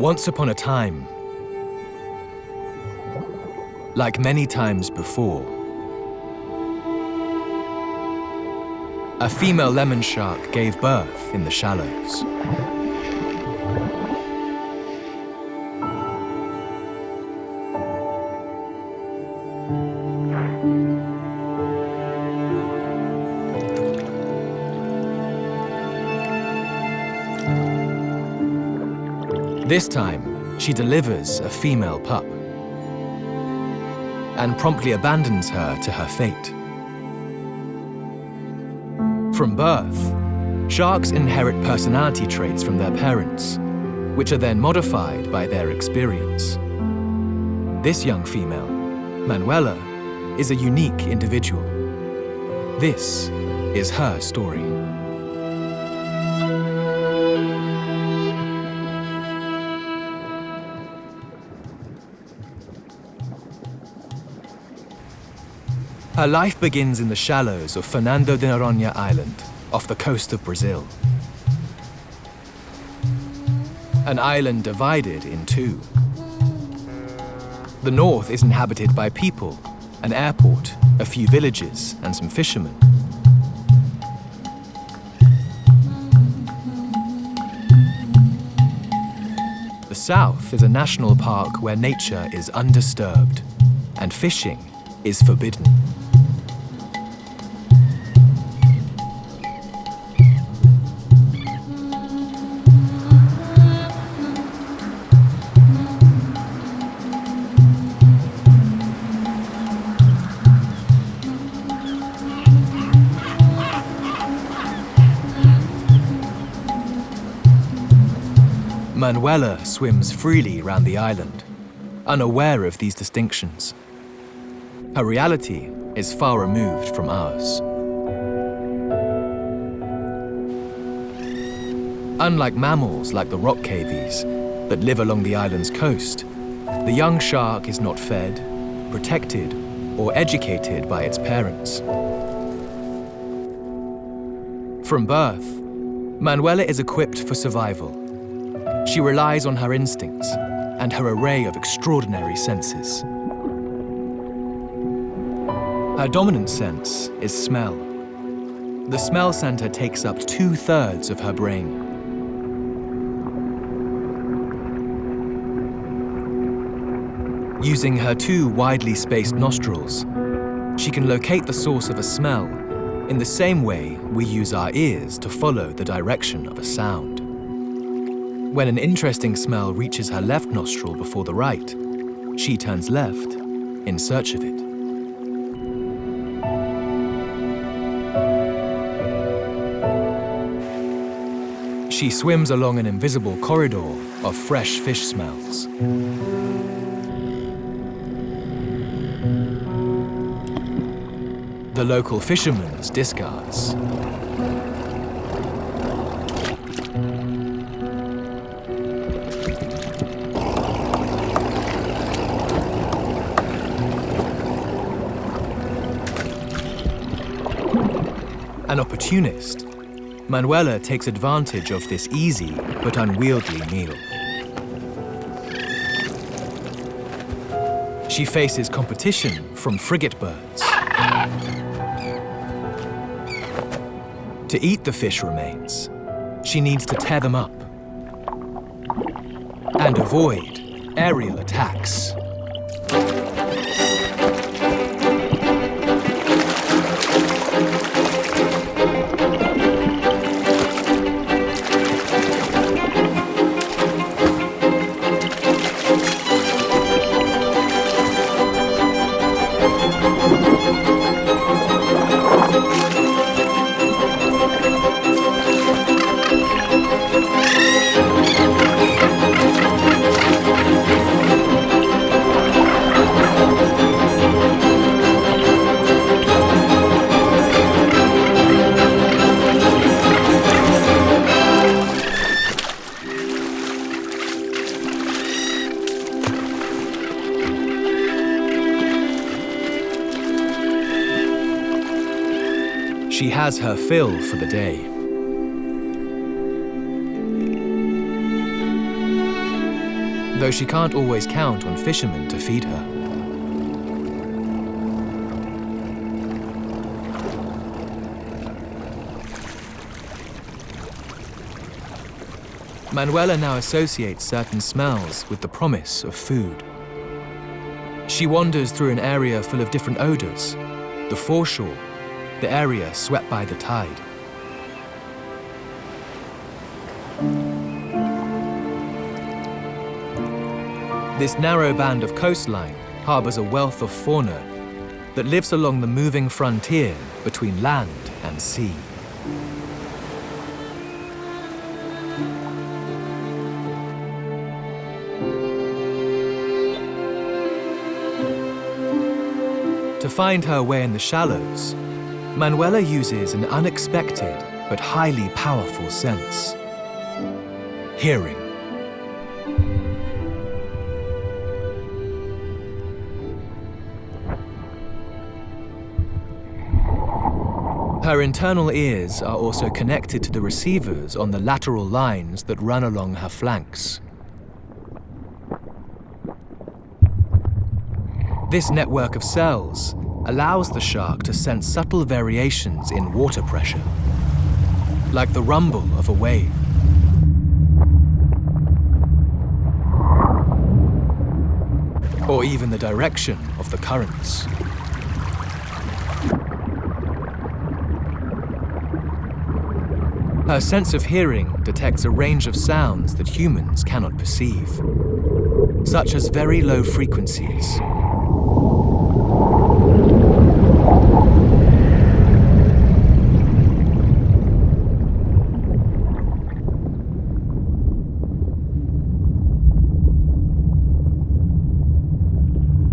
Once upon a time, like many times before, a female lemon shark gave birth in the shallows. This time, she delivers a female pup and promptly abandons her to her fate. From birth, sharks inherit personality traits from their parents, which are then modified by their experience. This young female, Manoela, is a unique individual. This is her story. Her life begins in the shallows of Fernando de Noronha Island, off the coast of Brazil. An island divided in two. The north is inhabited by people, an airport, a few villages, and some fishermen. The south is a national park where nature is undisturbed, and fishing is forbidden. Manoela swims freely around the island, unaware of these distinctions. Her reality is far removed from ours. Unlike mammals like the rock cavies that live along the island's coast, the young shark is not fed, protected, or educated by its parents. From birth, Manoela is equipped for survival. She relies on her instincts and her array of extraordinary senses. Her dominant sense is smell. The smell center takes up 2/3 of her brain. Using her two widely spaced nostrils, she can locate the source of a smell in the same way we use our ears to follow the direction of a sound. When an interesting smell reaches her left nostril before the right, she turns left in search of it. She swims along an invisible corridor of fresh fish smells. The local fisherman's discards. An opportunist, Manoela takes advantage of this easy but unwieldy meal. She faces competition from frigate birds. To eat the fish remains, she needs to tear them up and avoid aerial attacks. She has her fill for the day. though she can't always count on fishermen to feed her. Manoela now associates certain smells with the promise of food. She wanders through an area full of different odors, the foreshore, the area swept by the tide. This narrow band of coastline harbors a wealth of fauna that lives along the moving frontier between land and sea. To find her way in the shallows, Manoela uses an unexpected but highly powerful sense: hearing. Her internal ears are also connected to the receivers on the lateral lines that run along her flanks. This network of cells allows the shark to sense subtle variations in water pressure, like the rumble of a wave. Or even the direction of the currents. Her sense of hearing detects a range of sounds that humans cannot perceive, such as very low frequencies.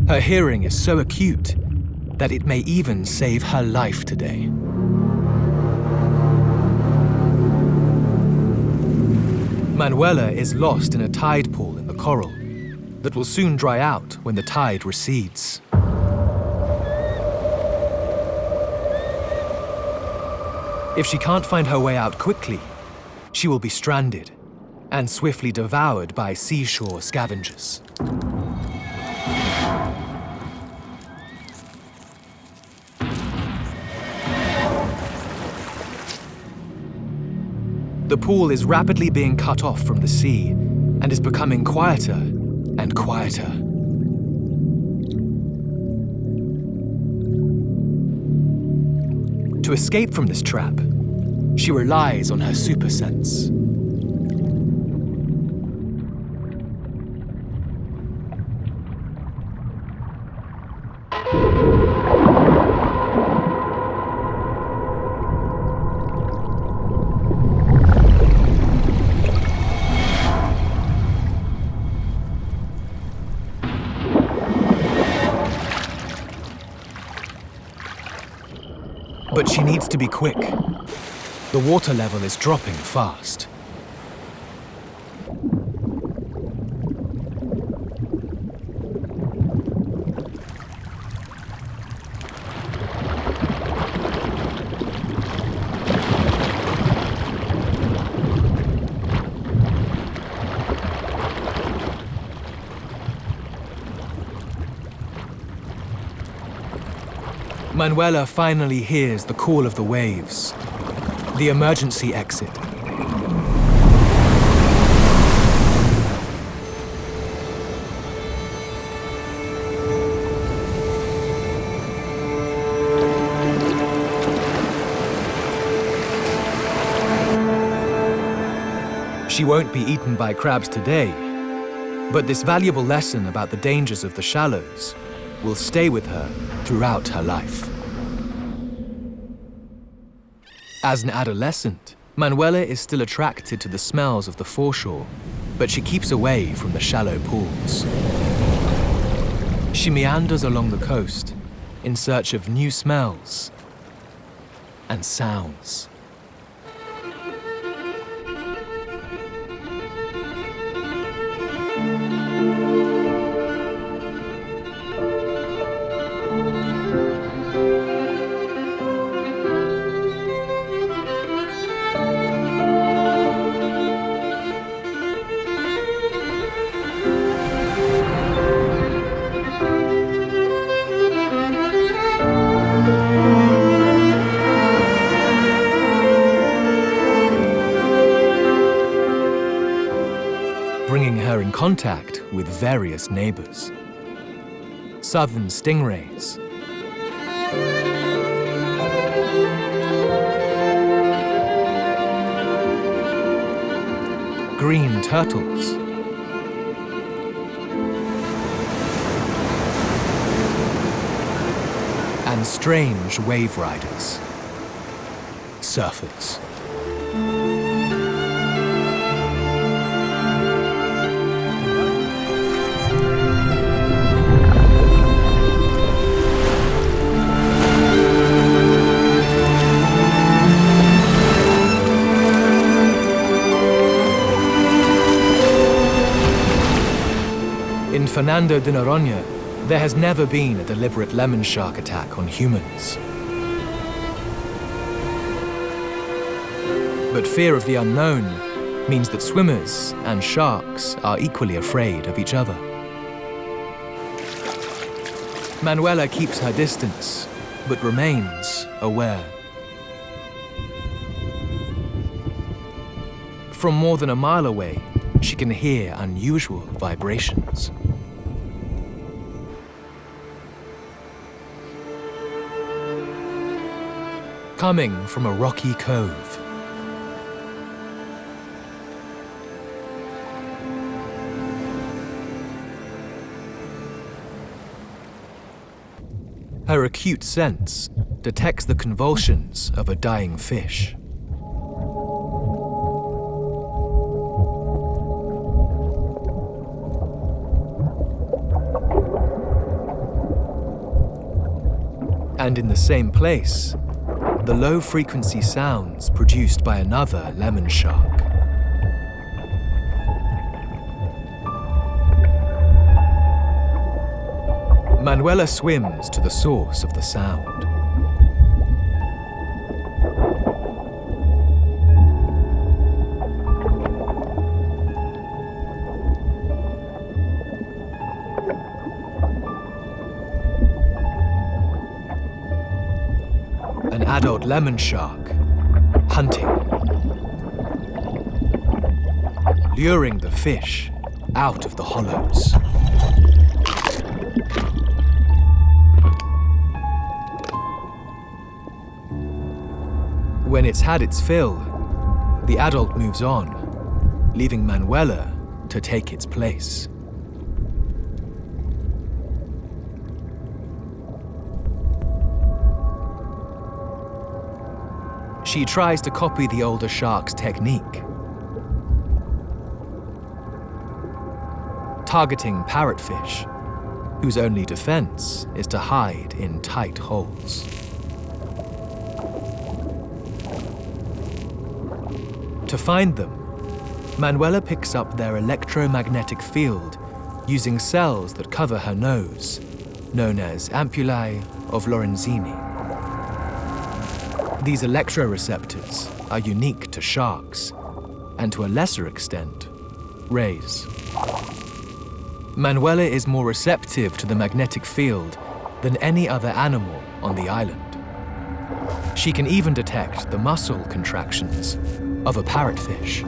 Her hearing is so acute that it may even save her life today. Manoela is lost in a tide pool in the coral that will soon dry out when the tide recedes. If she can't find her way out quickly, she will be stranded and swiftly devoured by seashore scavengers. The pool is rapidly being cut off from the sea and is becoming quieter and quieter. To escape from this trap, she relies on her super sense. But she needs to be quick. The water level is dropping fast. Manoela finally hears the call of the waves, the emergency exit. She won't be eaten by crabs today, but this valuable lesson about the dangers of the shallows will stay with her throughout her life. As an adolescent, Manoela is still attracted to the smells of the foreshore, but she keeps away from the shallow pools. She meanders along the coast in search of new smells and sounds. contact with various neighbors. Southern stingrays, green turtles, and strange wave riders, surfers. In Fernando de Noronha, there has never been a deliberate lemon shark attack on humans. But fear of the unknown means that swimmers and sharks are equally afraid of each other. Manoela keeps her distance, but remains aware. From more than a mile away, she can hear unusual vibrations. Coming from a rocky cove. Her acute sense detects the convulsions of a dying fish. And in the same place, the low-frequency sounds produced by another lemon shark. Manoela swims to the source of the sound. An adult lemon shark hunting, luring the fish out of the hollows. When it's had its fill, the adult moves on, leaving Manoela to take its place. She tries to copy the older shark's technique, targeting parrotfish, whose only defense is to hide in tight holes. To find them, Manoela picks up their electromagnetic field using cells that cover her nose, known as ampullae of Lorenzini. These electroreceptors are unique to sharks, and to a lesser extent, rays. Manoela is more receptive to the magnetic field than any other animal on the island. She can even detect the muscle contractions of a parrotfish.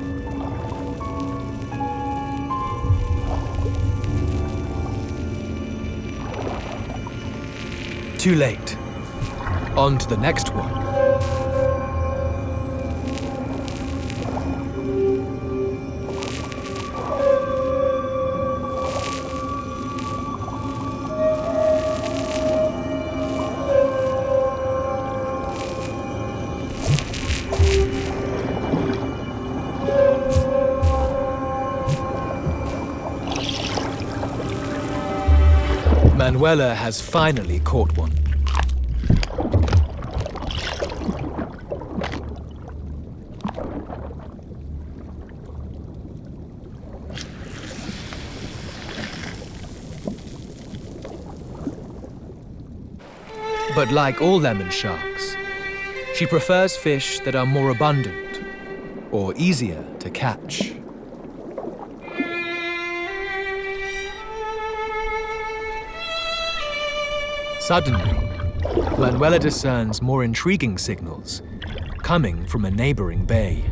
Too late. On to the next one. Manoela has finally caught one. But like all lemon sharks, she prefers fish that are more abundant or easier to catch. Suddenly, Manoela discerns more intriguing signals coming from a neighboring bay.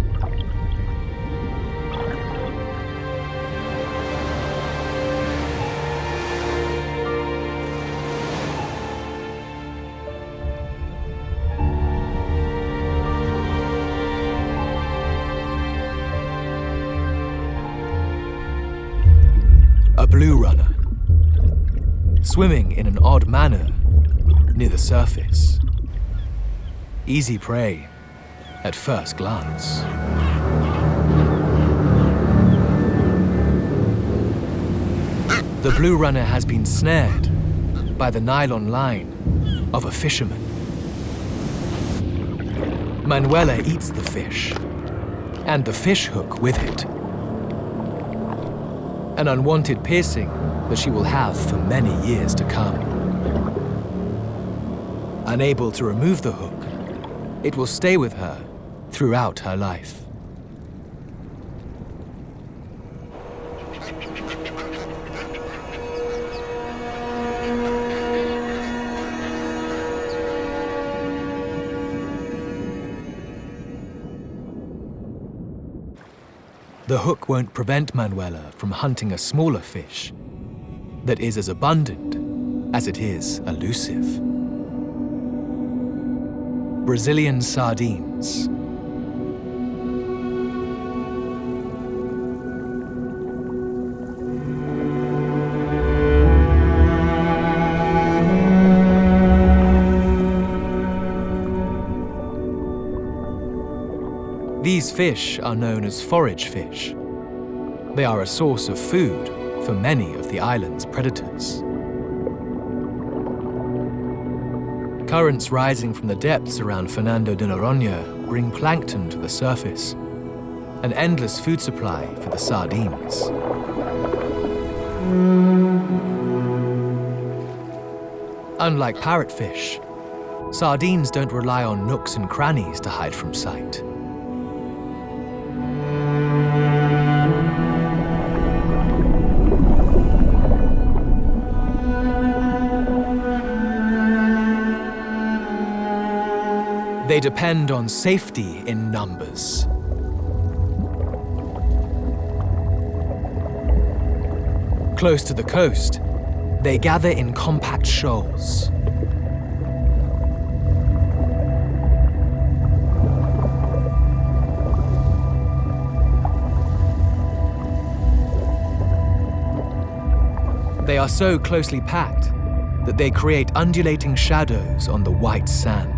A blue runner, swimming in an odd manner near the surface. Easy prey at first glance. The blue runner has been snared by the nylon line of a fisherman. Manoela eats the fish, and the fish hook with it. An unwanted piercing that she will have for many years to come. Unable to remove the hook, it will stay with her throughout her life. The hook won't prevent Manoela from hunting a smaller fish that is as abundant as it is elusive. Brazilian sardines. These fish are known as forage fish. They are a source of food for many of the island's predators. Currents rising from the depths around Fernando de Noronha bring plankton to the surface, an endless food supply for the sardines. Unlike parrotfish, sardines don't rely on nooks and crannies to hide from sight. They depend on safety in numbers. Close to the coast, they gather in compact shoals. They are so closely packed that they create undulating shadows on the white sand.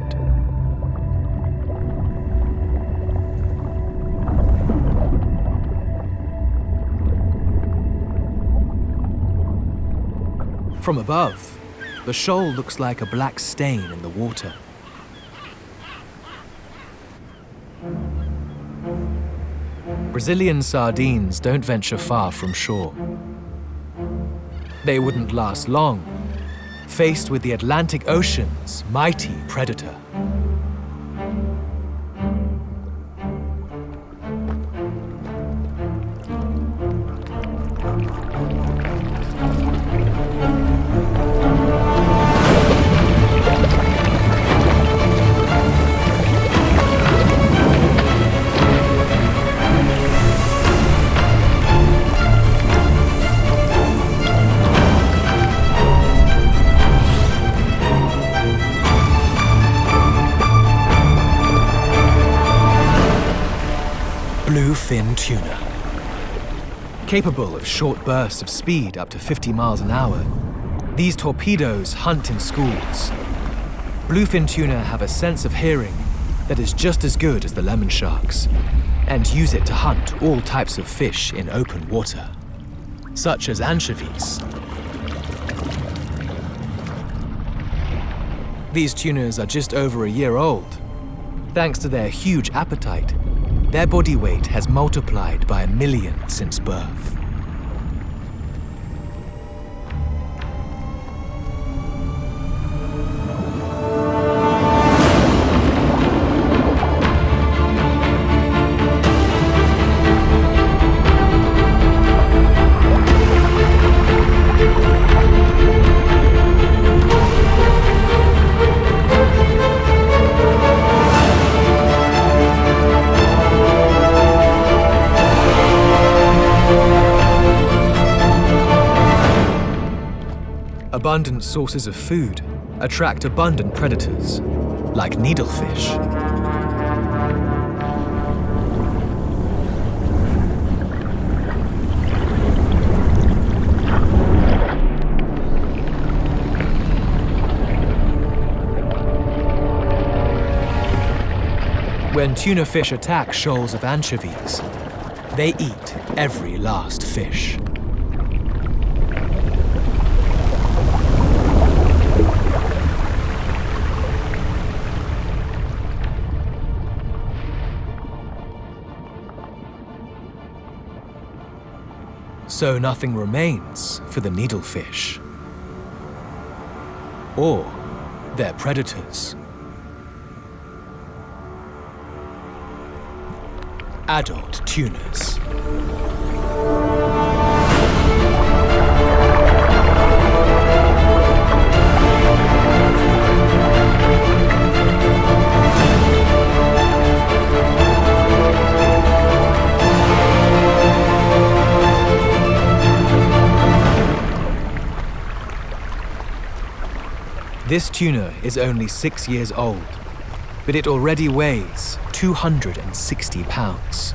From above, the shoal looks like a black stain in the water. Brazilian sardines don't venture far from shore. They wouldn't last long, faced with the Atlantic Ocean's mighty predator. Bluefin tuna. Capable of short bursts of speed up to 50 miles an hour, these torpedoes hunt in schools. Bluefin tuna have a sense of hearing that is just as good as the lemon sharks, and use it to hunt all types of fish in open water, such as anchovies. These tunas are just over a year old. Thanks to their huge appetite, their body weight has multiplied by 1 million since birth. Abundant sources of food attract abundant predators, like needlefish. When tuna fish attack shoals of anchovies, they eat every last fish. So nothing remains for the needlefish or their predators. Adult tunas. This tuna is only 6 years old, but it already weighs 260 pounds.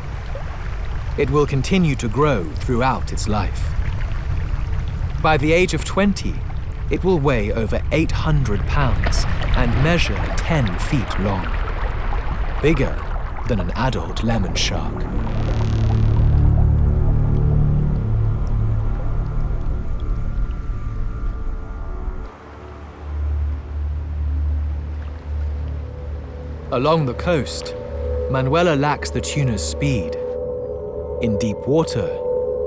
It will continue to grow throughout its life. By the age of 20, it will weigh over 800 pounds and measure 10 feet long, bigger than an adult lemon shark. Along the coast, Manoela lacks the tuna's speed. In deep water,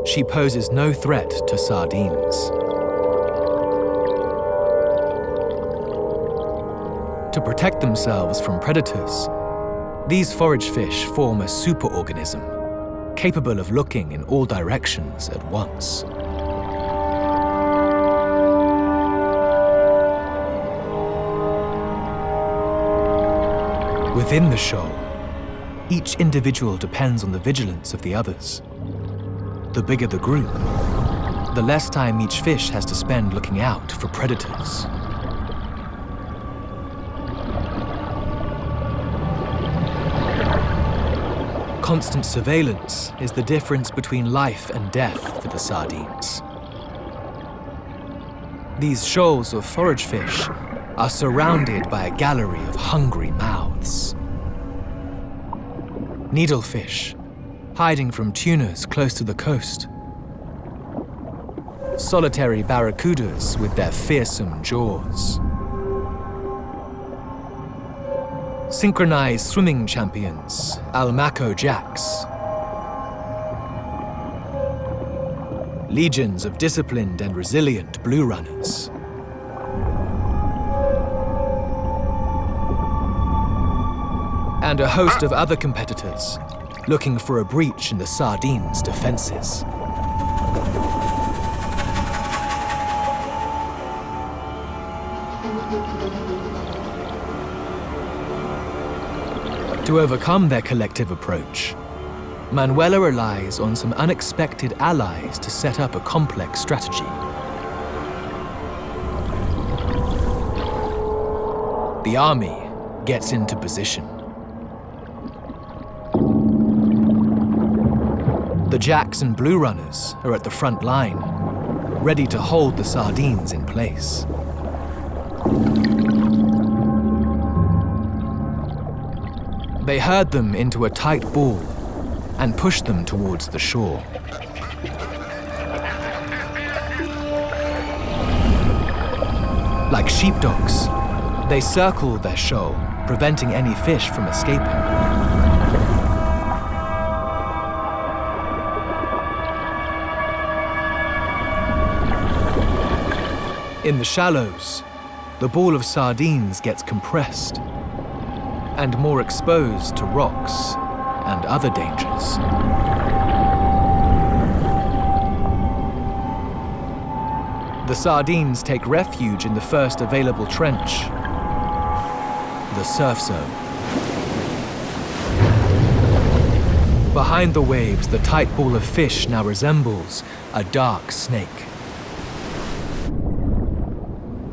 she poses no threat to sardines. To protect themselves from predators, these forage fish form a superorganism, capable of looking in all directions at once. Within the shoal, each individual depends on the vigilance of the others. The bigger the group, the less time each fish has to spend looking out for predators. Constant surveillance is the difference between life and death for the sardines. These shoals of forage fish are surrounded by a gallery of hungry mouths. Needlefish, hiding from tunas close to the coast. Solitary barracudas with their fearsome jaws. Synchronized swimming champions, almaco jacks. Legions of disciplined and resilient blue runners. And a host of other competitors looking for a breach in the sardines' defenses. To overcome their collective approach, Manoela relies on some unexpected allies to set up a complex strategy. The army gets into position. The jacks and blue runners are at the front line, ready to hold the sardines in place. They herd them into a tight ball and push them towards the shore. Like sheepdogs, they circle their shoal, preventing any fish from escaping. In the shallows, the ball of sardines gets compressed and more exposed to rocks and other dangers. The sardines take refuge in the first available trench, the surf zone. Behind the waves, the tight ball of fish now resembles a dark snake.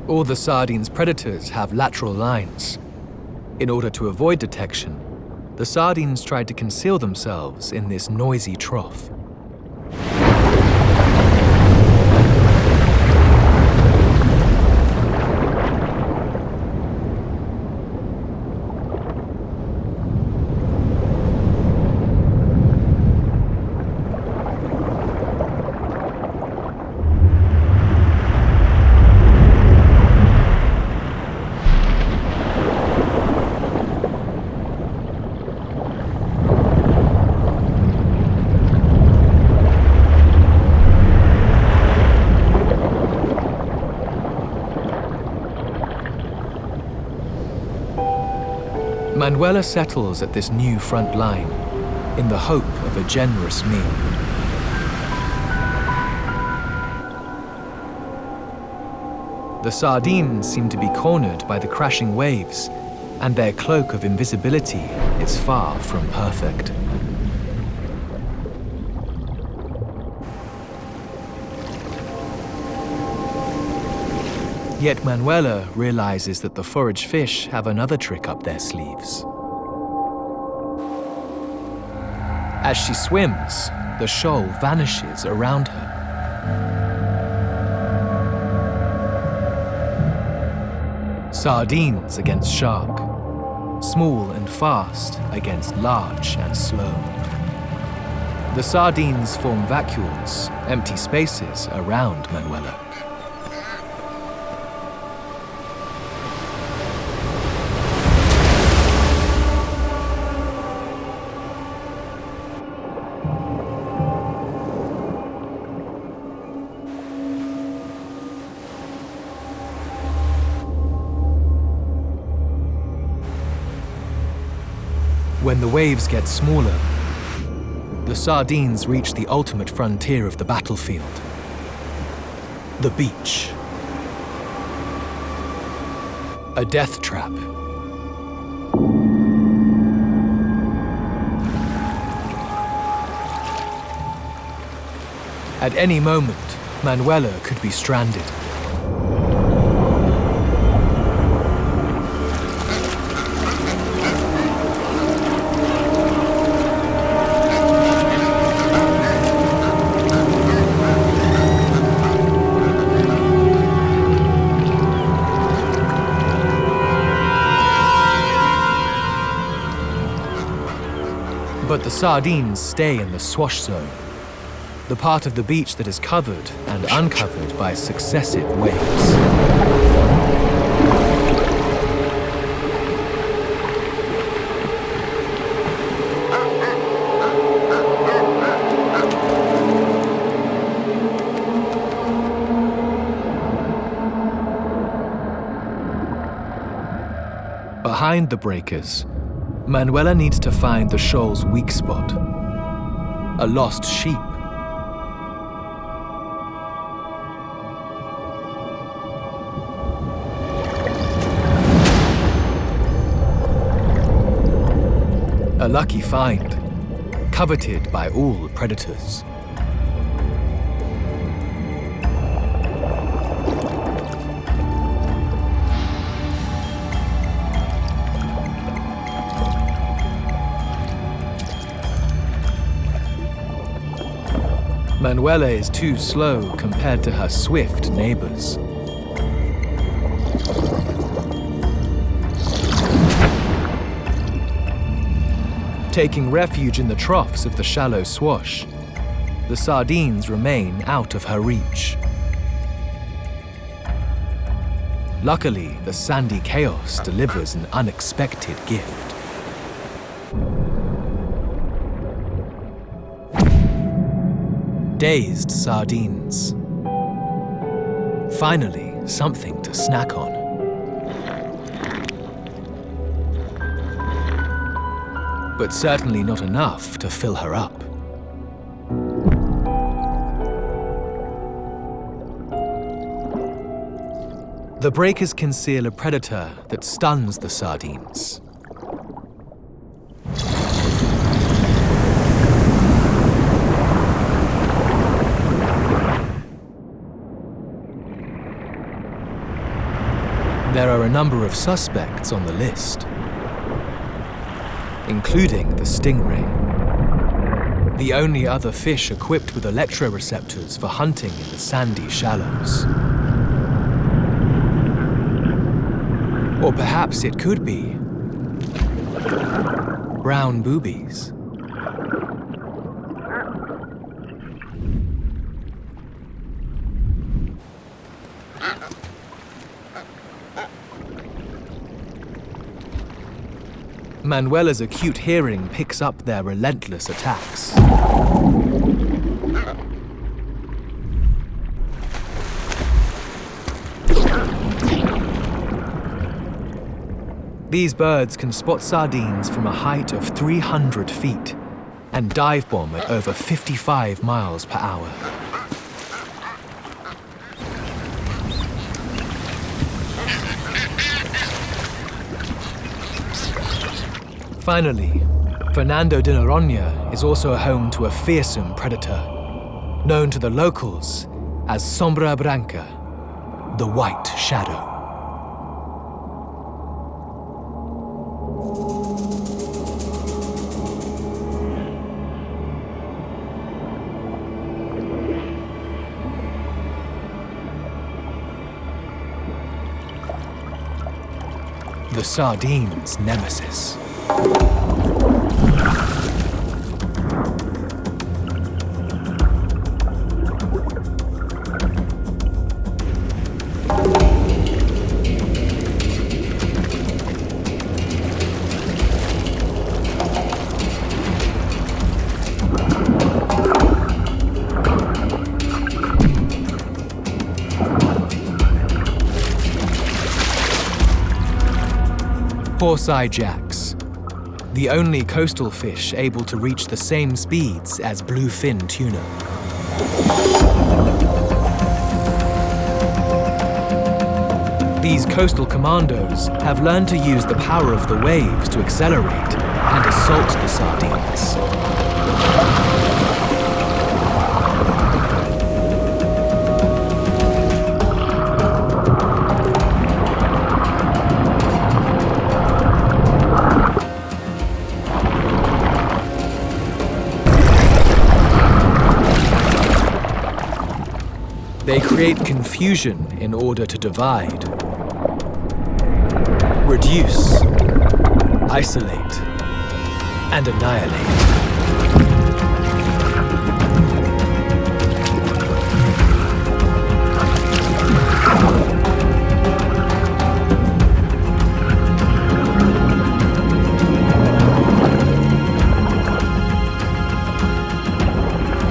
All the sardines' predators have lateral lines. In order to avoid detection, the sardines tried to conceal themselves in this noisy trough. Manoela settles at this new front line in the hope of a generous meal. The sardines seem to be cornered by the crashing waves, and their cloak of invisibility is far from perfect. Yet Manoela realizes that the forage fish have another trick up their sleeves. As she swims, the shoal vanishes around her. Sardines against shark, small and fast against large and slow. The sardines form vacuoles, empty spaces around Manoela. When the waves get smaller, the sardines reach the ultimate frontier of the battlefield, the beach. A death trap. At any moment, Manoela could be stranded. But the sardines stay in the swash zone, the part of the beach that is covered and uncovered by successive waves. Behind the breakers, Manoela needs to find the shoal's weak spot, a lost sheep. A lucky find, coveted by all predators. Manoela is too slow compared to her swift neighbors. Taking refuge in the troughs of the shallow swash, the sardines remain out of her reach. Luckily, the sandy chaos delivers an unexpected gift. Dazed sardines. Finally, something to snack on. But certainly not enough to fill her up. The breakers conceal a predator that stuns the sardines. There are a number of suspects on the list, including the stingray, the only other fish equipped with electroreceptors for hunting in the sandy shallows. Or perhaps it could be brown boobies. Manoela's acute hearing picks up their relentless attacks. These birds can spot sardines from a height of 300 feet and dive bomb at over 55 miles per hour. Finally, Fernando de Noronha is also home to a fearsome predator, known to the locals as Sombra Branca, the White Shadow. The sardine's nemesis. Horse-eye jacks, the only coastal fish able to reach the same speeds as bluefin tuna. These coastal commandos have learned to use the power of the waves to accelerate and assault the sardines. They create confusion in order to divide, reduce, isolate, and annihilate.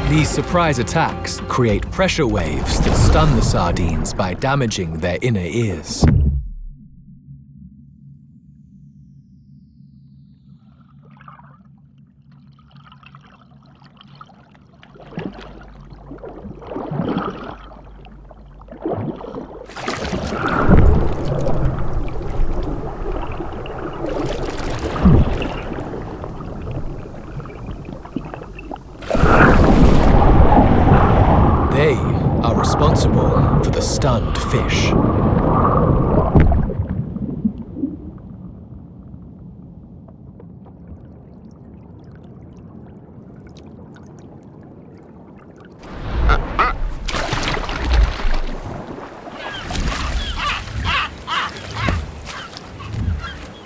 These surprise attacks create pressure waves that stun the sardines by damaging their inner ears. They are responsible for the stunned fish.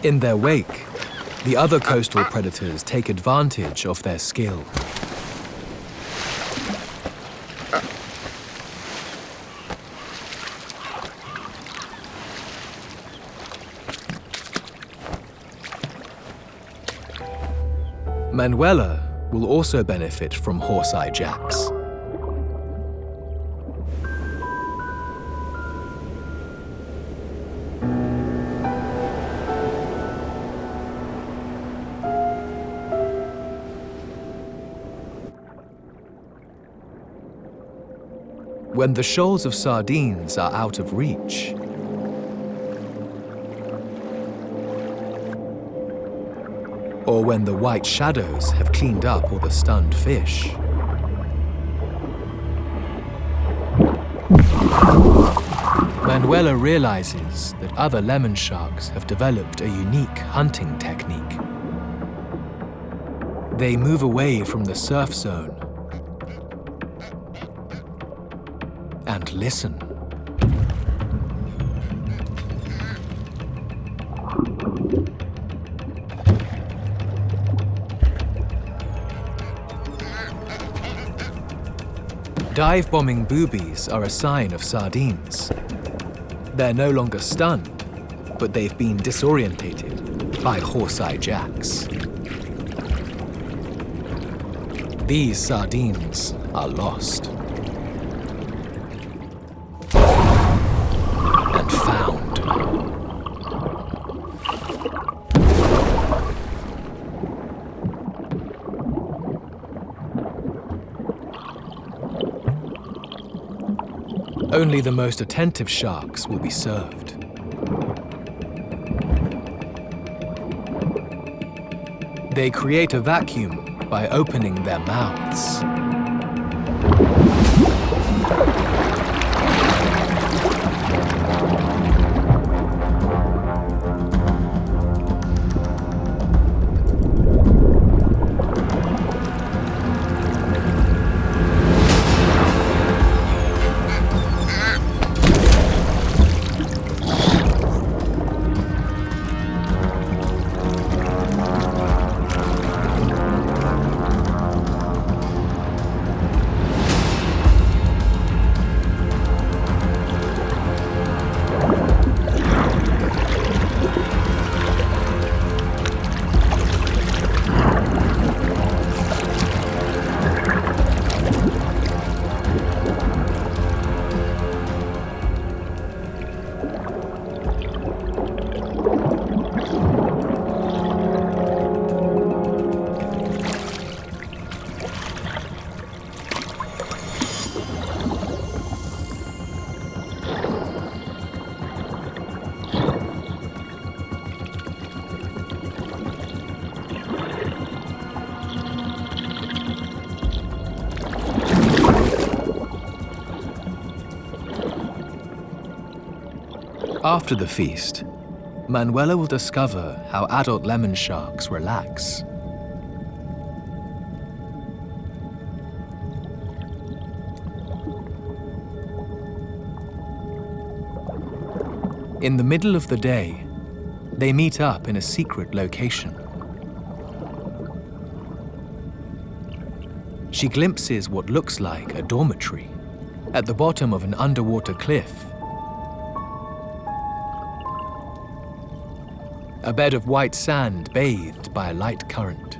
In their wake, the other coastal predators take advantage of their skill. Manoela will also benefit from horse-eye jacks. When the shoals of sardines are out of reach, or when the white shadows have cleaned up all the stunned fish, Manoela realizes that other lemon sharks have developed a unique hunting technique. They move away from the surf zone and listen. Dive-bombing boobies are a sign of sardines. They're no longer stunned, but they've been disorientated by horse-eye jacks. These sardines are lost and found. Only the most attentive sharks will be served. They create a vacuum by opening their mouths. After the feast, Manoela will discover how adult lemon sharks relax. In the middle of the day, they meet up in a secret location. She glimpses what looks like a dormitory at the bottom of an underwater cliff. A bed of white sand bathed by a light current.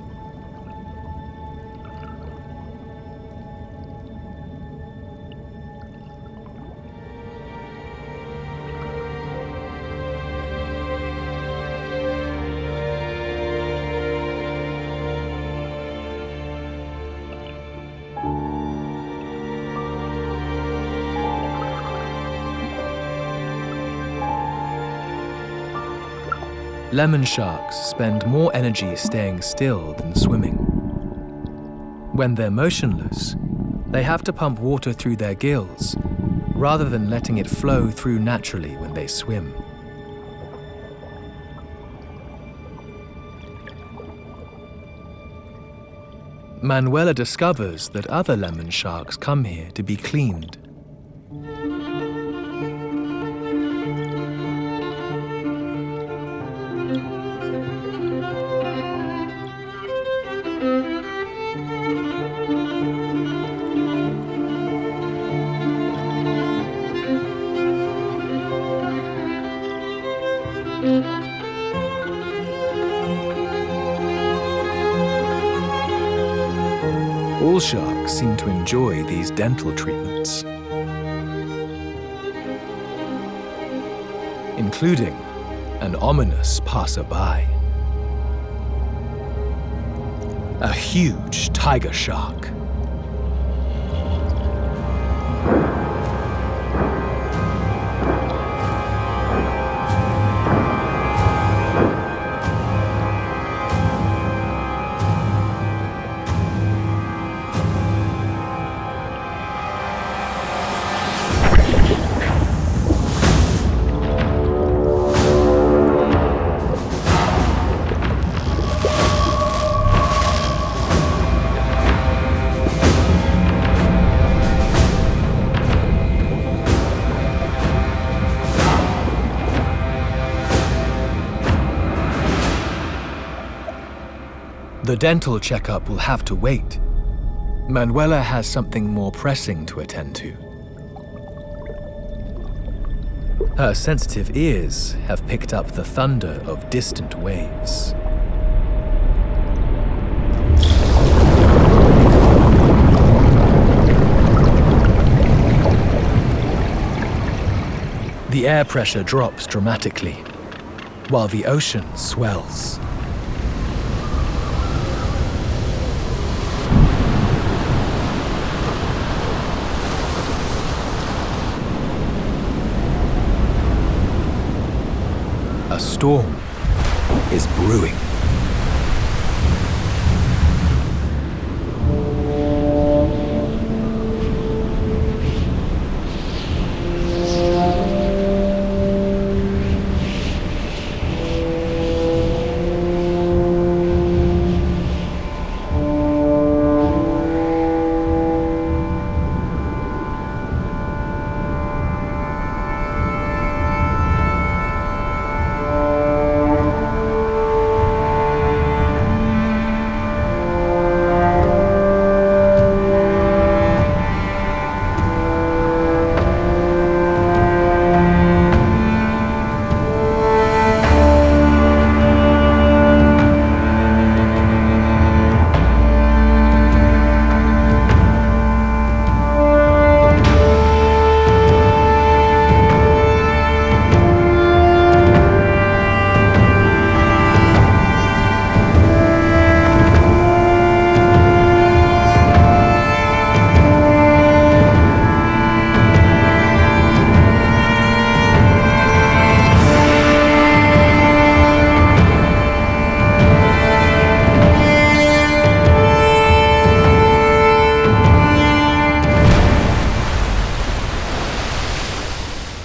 Lemon sharks spend more energy staying still than swimming. When they're motionless, they have to pump water through their gills rather than letting it flow through naturally when they swim. Manoela discovers that other lemon sharks come here to be cleaned. All sharks seem to enjoy these dental treatments, including an ominous passerby. A huge tiger shark. The dental checkup will have to wait. Manoela has something more pressing to attend to. Her sensitive ears have picked up the thunder of distant waves. The air pressure drops dramatically, while the ocean swells. storm is brewing.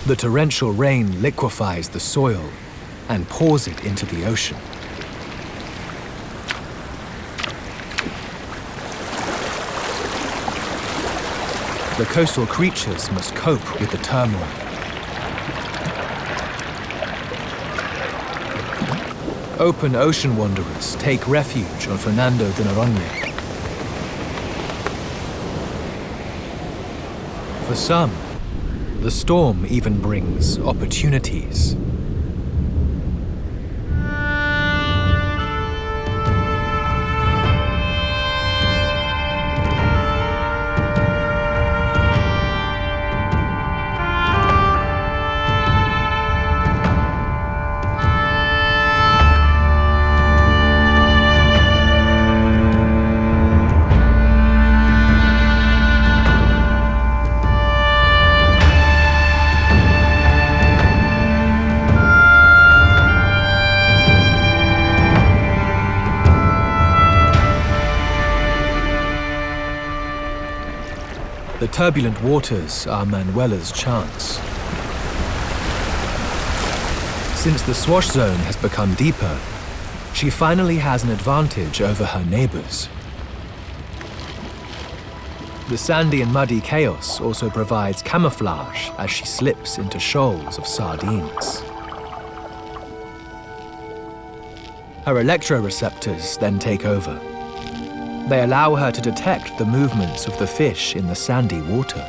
The torrential rain liquefies the soil and pours it into the ocean. The coastal creatures must cope with the turmoil. Open ocean wanderers take refuge on Fernando de Noronha. For some, the storm even brings opportunities. The turbulent waters are Manoela's chance. Since the swash zone has become deeper, she finally has an advantage over her neighbors. The sandy and muddy chaos also provides camouflage as she slips into shoals of sardines. Her electroreceptors then take over. They allow her to detect the movements of the fish in the sandy water.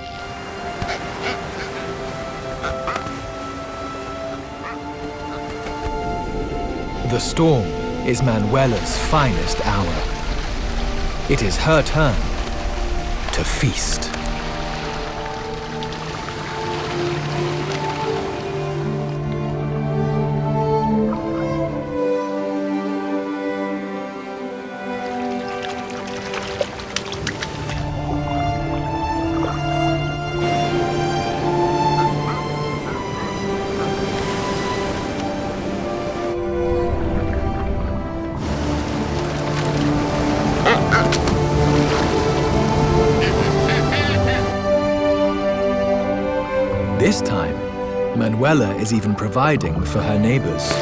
The storm is Manoela's finest hour. It is her turn to feast. This time, Manoela is even providing for her neighbors.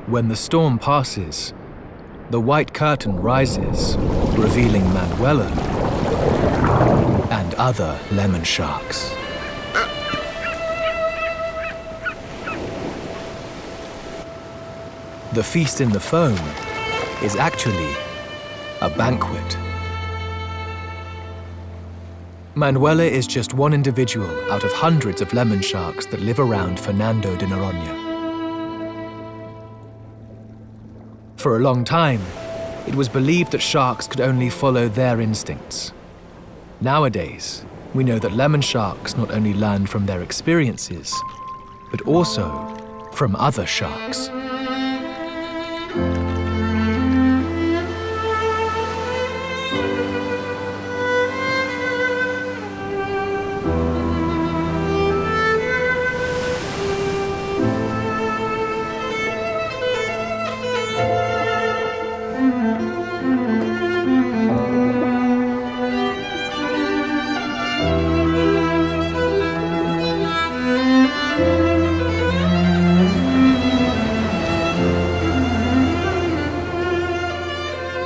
When the storm passes, the white curtain rises, revealing Manoela and other lemon sharks. The feast in the foam is actually a banquet. Manoela is just one individual out of hundreds of lemon sharks that live around Fernando de Noronha. For a long time, it was believed that sharks could only follow their instincts. Nowadays, we know that lemon sharks not only learn from their experiences, but also from other sharks.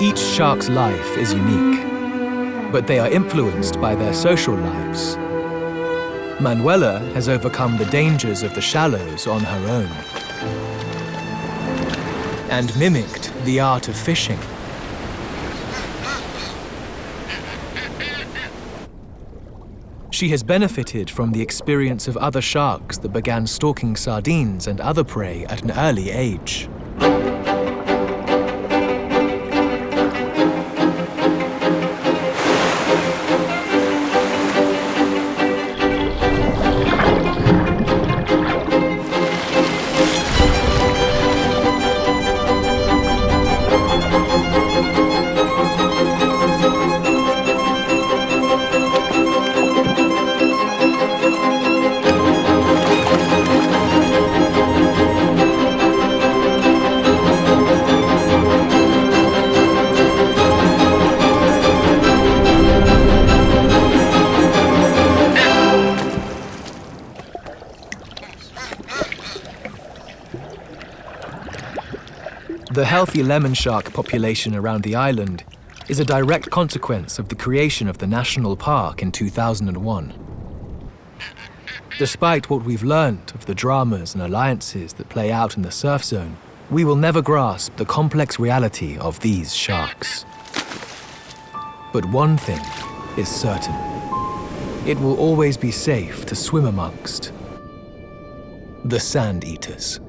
Each shark's life is unique, but they are influenced by their social lives. Manoela has overcome the dangers of the shallows on her own and mimicked the art of fishing. She has benefited from the experience of other sharks that began stalking sardines and other prey at an early age. The healthy lemon shark population around the island is a direct consequence of the creation of the national park in 2001. Despite what we've learned of the dramas and alliances that play out in the surf zone, we will never grasp the complex reality of these sharks. But one thing is certain. It will always be safe to swim amongst the sand eaters.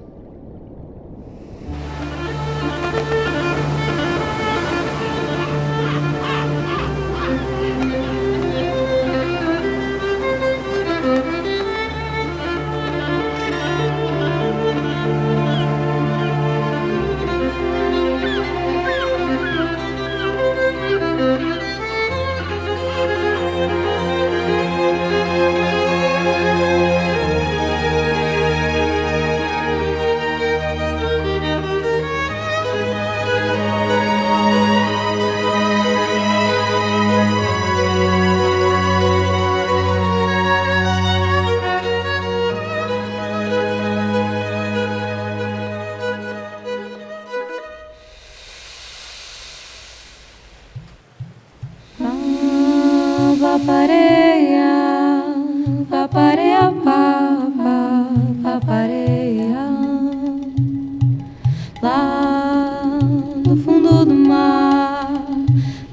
Lá no fundo do mar,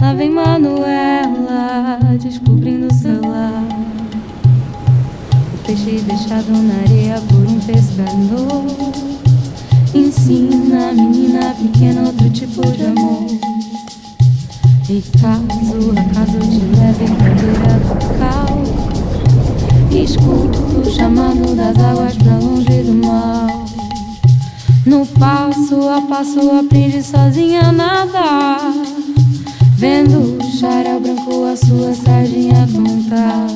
lá vem Manoela descobrindo seu lar. O peixe deixado na areia por um pescador ensina a menina pequena outro tipo de amor. E caso acaso te leve pra beira do cal, escuto o chamado das águas pra longe do mal. No passo a passo aprende sozinha a nadar, vendo o xaréu branco a sua sardinha contar.